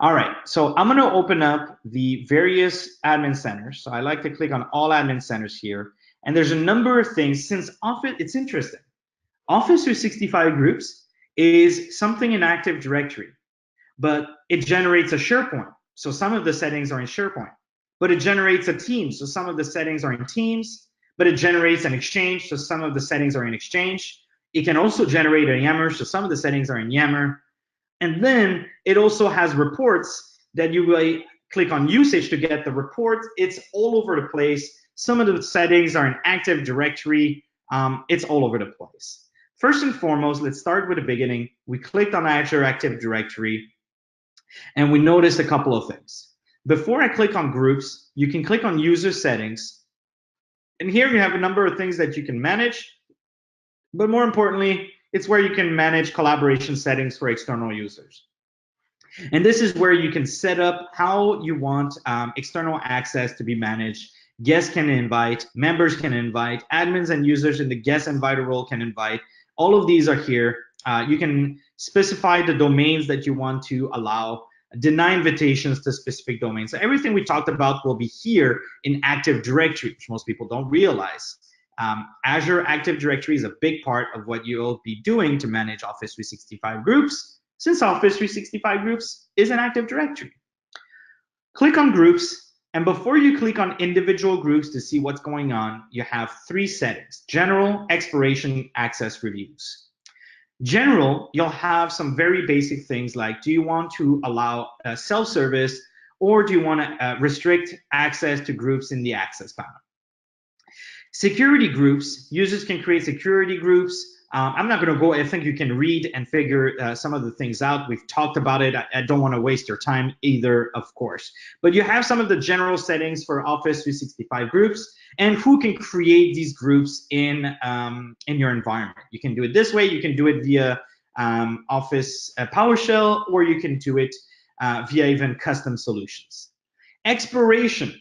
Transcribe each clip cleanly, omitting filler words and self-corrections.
All right, so I'm gonna open up the various admin centers. So I like to click on all admin centers here. And there's a number of things since Office, it's interesting. Office 365 Groups is something in Active Directory, but it generates a SharePoint. So some of the settings are in SharePoint, but it generates a Teams. So some of the settings are in Teams, but it generates an Exchange. So some of the settings are in Exchange. It can also generate a Yammer. So some of the settings are in Yammer. And then it also has reports that you will click on usage to get the reports. It's all over the place. Some of the settings are in Active Directory. It's all over the place. First and foremost, let's start with the beginning. We clicked on Azure Active Directory, and we noticed a couple of things. Before I click on groups, you can click on user settings. And here you have a number of things that you can manage, but more importantly, it's where you can manage collaboration settings for external users. And this is where you can set up how you want external access to be managed. Guests can invite, members can invite, admins and users in the guest inviter role can invite. All of these are here. You can specify the domains that you want to allow, deny invitations to specific domains. So everything we talked about will be here in Active Directory, which most people don't realize. Azure Active Directory is a big part of what you'll be doing to manage Office 365 groups, since Office 365 groups is an Active Directory. Click on groups, and before you click on individual groups to see what's going on, you have three settings: general, expiration, access reviews. General, you'll have some very basic things like, do you want to allow self-service, or do you want to restrict access to groups in the access panel? Security groups, users can create security groups. I'm not going to go, I think you can read and figure some of the things out. We've talked about it. I don't want to waste your time either, of course. But you have some of the general settings for Office 365 groups and who can create these groups in your environment. You can do it this way. You can do it via Office PowerShell, or you can do it via even custom solutions. Expiration,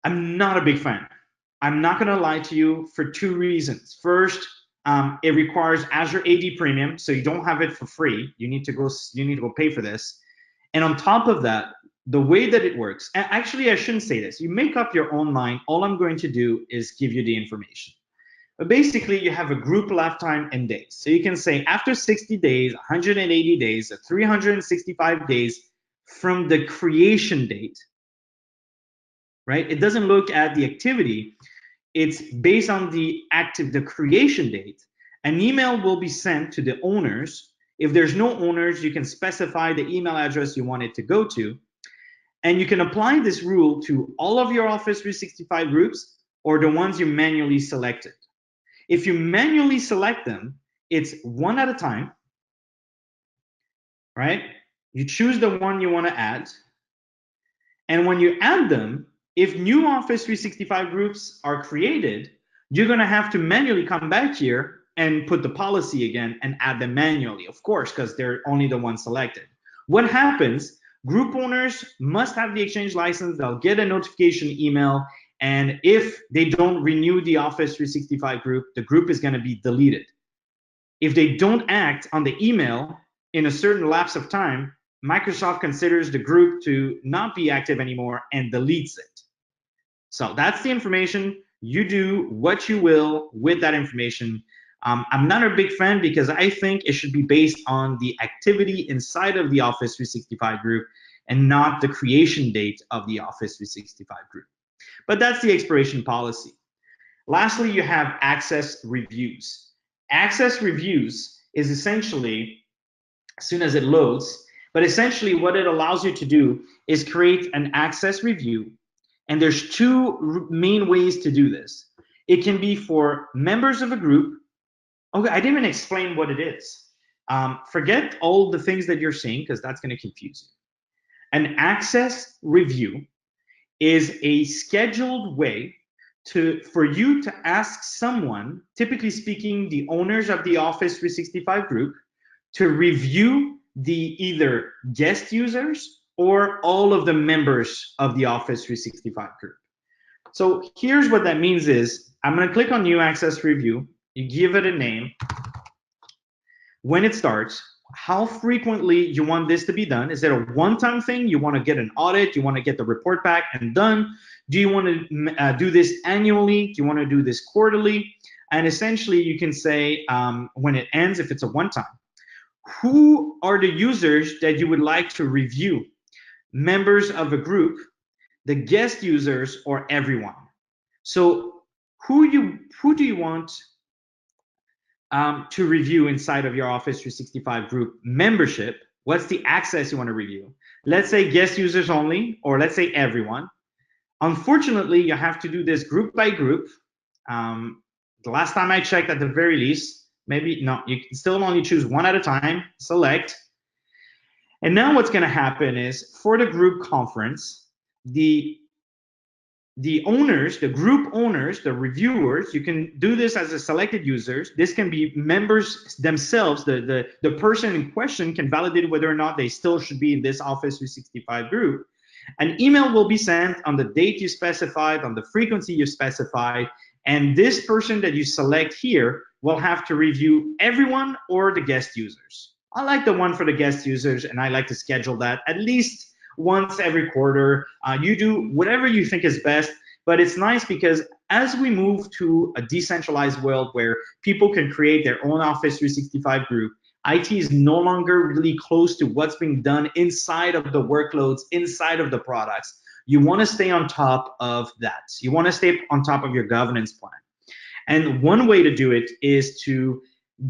I'm not a big fan. I'm not gonna lie to you for two reasons. First, it requires Azure AD Premium, so you don't have it for free. You need to go pay for this. And on top of that, the way that it works, and actually I shouldn't say this, you make up your own mind. All I'm going to do is give you the information. But basically you have a group lifetime in days. So you can say after 60 days, 180 days, 365 days from the creation date, right? It doesn't look at the activity. It's based on the creation date. An email will be sent to the owners. If there's no owners, you can specify the email address you want it to go to. And you can apply this rule to all of your Office 365 groups or the ones you manually selected. If you manually select them, it's one at a time, right? You choose the one you want to add. And when you add them, if new Office 365 groups are created, you're going to have to manually come back here and put the policy again and add them manually, of course, because they're only the ones selected. What happens? Group owners must have the Exchange license. They'll get a notification email. And if they don't renew the Office 365 group, the group is going to be deleted. If they don't act on the email in a certain lapse of time, Microsoft considers the group to not be active anymore and deletes it. So that's the information. You do what you will with that information. I'm not a big fan because I think it should be based on the activity inside of the Office 365 group and not the creation date of the Office 365 group. But that's the expiration policy. Lastly, you have access reviews. Access reviews is essentially, as soon as it loads, but essentially what it allows you to do is create an access review. And there's two main ways to do this. It can be for members of a group. Okay, I didn't even explain what it is. Forget all the things that you're seeing because that's going to confuse you. An access review is a scheduled way for you to ask someone, typically speaking, the owners of the Office 365 group, to review the either guest users or all of the members of the Office 365 group. So here's what that means is, I'm going to click on New Access Review. You give it a name. When it starts, how frequently you want this to be done. Is it a one-time thing? You want to get an audit? You want to get the report back and done? Do you want to do this annually? Do you want to do this quarterly? And essentially, you can say when it ends, if it's a one-time, who are the users that you would like to review? Members of a group, the guest users, or everyone? So who do you want to review inside of your Office 365 group membership? What's the access you want to review? Let's say guest users only, or let's say everyone. Unfortunately, you have to do this group by group. The last time I checked, at the very least, maybe no, you can still only choose one at a time, select. And now what's going to happen is for the group conference, the owners, the group owners, the reviewers, you can do this as a selected users. This can be members themselves. The person in question can validate whether or not they still should be in this Office 365 group. An email will be sent on the date you specified, on the frequency you specified, and this person that you select here will have to review everyone or the guest users. I like the one for the guest users, and I like to schedule that at least once every quarter. You do whatever you think is best, but it's nice because as we move to a decentralized world where people can create their own Office 365 group, IT is no longer really close to what's being done inside of the workloads, inside of the products. You want to stay on top of that. You want to stay on top of your governance plan. And one way to do it is to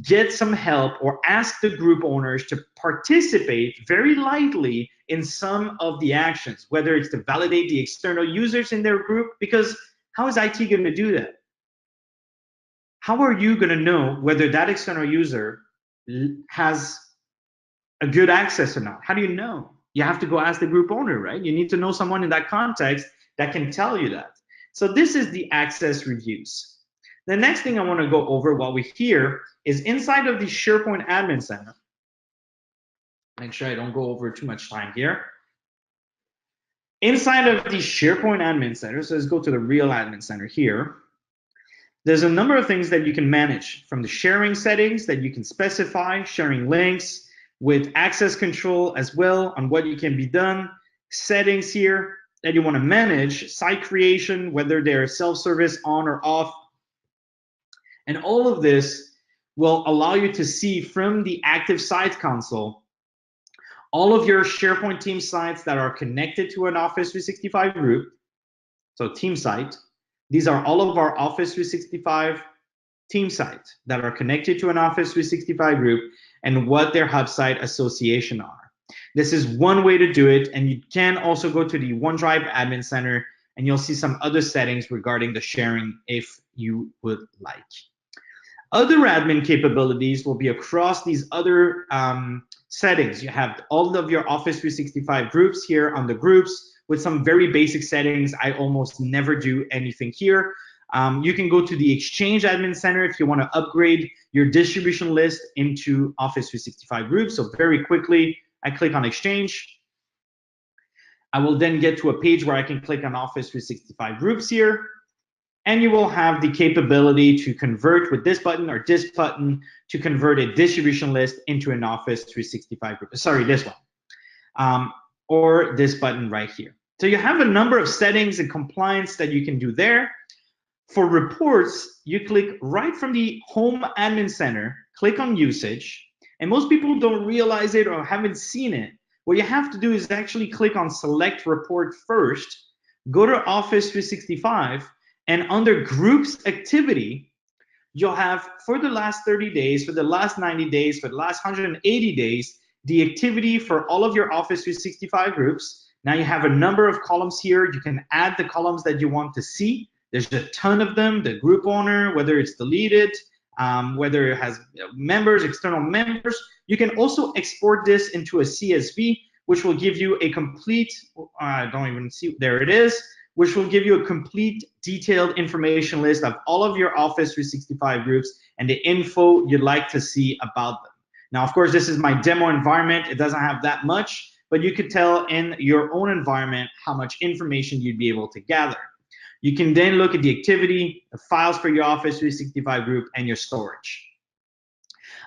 get some help or ask the group owners to participate very lightly in some of the actions, whether it's to validate the external users in their group, because how is IT going to do that? How are you going to know whether that external user has a good access or not? How do you know? You have to go ask the group owner, right? You need to know someone in that context that can tell you that. So this is the access reviews. The next thing I want to go over while we're here is inside of the Sharepoint Admin Center. Make sure I don't go over too much time here. Inside of the Sharepoint Admin Center, so let's go to the real Admin Center here. There's a number of things that you can manage, from the sharing settings that you can specify, sharing links, with access control as well on what you can be done, settings here that you want to manage, site creation, whether they're self-service on or off. And all of this will allow you to see from the active sites console all of your SharePoint team sites that are connected to an Office 365 group. So team site. These are all of our Office 365 team sites that are connected to an Office 365 group and what their hub site association are. This is one way to do it, and you can also go to the OneDrive Admin Center and you'll see some other settings regarding the sharing if you would like. Other admin capabilities will be across these other settings. You have all of your Office 365 groups here on the groups with some very basic settings. I almost never do anything here. You can go to the Exchange Admin Center if you want to upgrade your distribution list into Office 365 groups. So very quickly, I click on Exchange. I will then get to a page where I can click on Office 365 groups here. And you will have the capability to convert with this button or this button to convert a distribution list into an Office 365 group. Sorry, this one. Or this button right here. So you have a number of settings and compliance that you can do there. For reports, you click right from the Home Admin Center, click on Usage, and most people don't realize it or haven't seen it. What you have to do is actually click on Select Report first, go to Office 365, and under Groups Activity, you'll have for the last 30 days, for the last 90 days, for the last 180 days, the activity for all of your Office 365 groups. Now you have a number of columns here. You can add the columns that you want to see. There's a ton of them, the group owner, whether it's deleted, whether it has members, external members. You can also export this into a CSV, which will give you a complete, I don't even see, there it is, which will give you a complete detailed information list of all of your Office 365 groups and the info you'd like to see about them. Now, of course, this is my demo environment. It doesn't have that much, but you could tell in your own environment how much information you'd be able to gather. You can then look at the activity, the files for your Office 365 group, and your storage.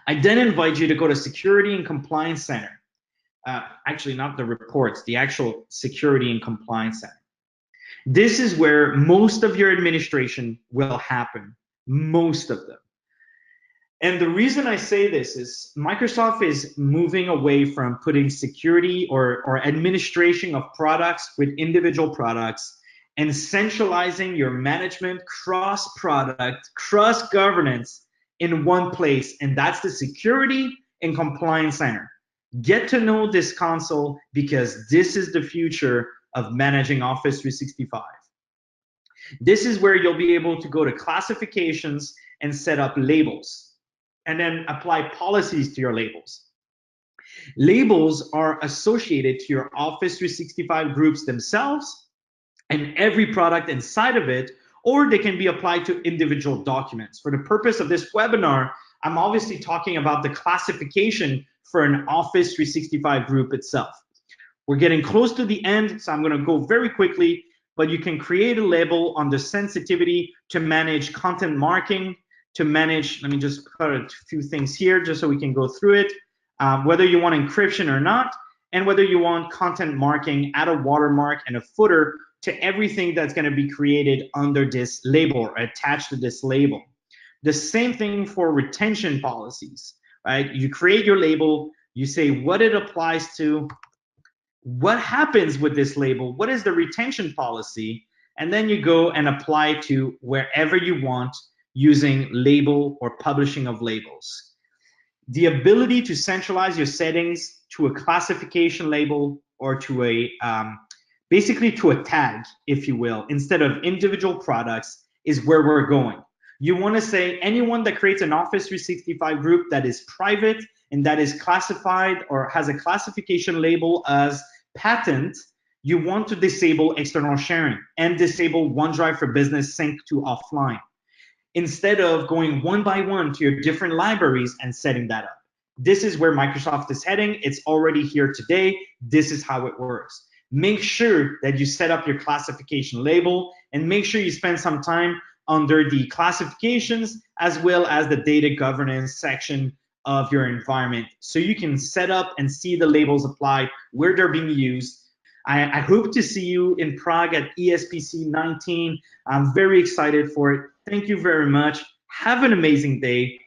I then invite you to go to Security and Compliance Center. Actually, not the reports, the actual Security and Compliance Center. This is where most of your administration will happen, most of them. And the reason I say this is Microsoft is moving away from putting security or administration of products with individual products and centralizing your management cross-product, cross-governance in one place, and that's the Security and Compliance Center. Get to know this console because this is the future of managing Office 365. This is where you'll be able to go to classifications and set up labels, and then apply policies to your labels. Labels are associated to your Office 365 groups themselves and every product inside of it, or they can be applied to individual documents. For the purpose of this webinar, I'm obviously talking about the classification for an Office 365 group itself. We're getting close to the end, so I'm going to go very quickly, but you can create a label on the sensitivity to manage content marking, to manage, let me just put a few things here just so we can go through it, whether you want encryption or not, and whether you want content marking, add a watermark and a footer to everything that's going to be created under this label or attached to this label. The same thing for retention policies, right? You create your label, you say what it applies to, what happens with this label, what is the retention policy, and then you go and apply to wherever you want using label or publishing of labels. The ability to centralize your settings to a classification label or to a basically to a tag, if you will, instead of individual products is where we're going. You want to say anyone that creates an Office 365 group that is private and that is classified or has a classification label as patent, you want to disable external sharing and disable OneDrive for Business sync to offline, instead of going one by one to your different libraries and setting that up. This is where Microsoft is heading. It's already here today. This is how it works. Make sure that you set up your classification label and make sure you spend some time under the classifications as well as the data governance section of your environment so you can set up and see the labels applied, where they're being used. I hope to see you in Prague at ESPC 19. I'm very excited for it. Thank you very much. Have an amazing day.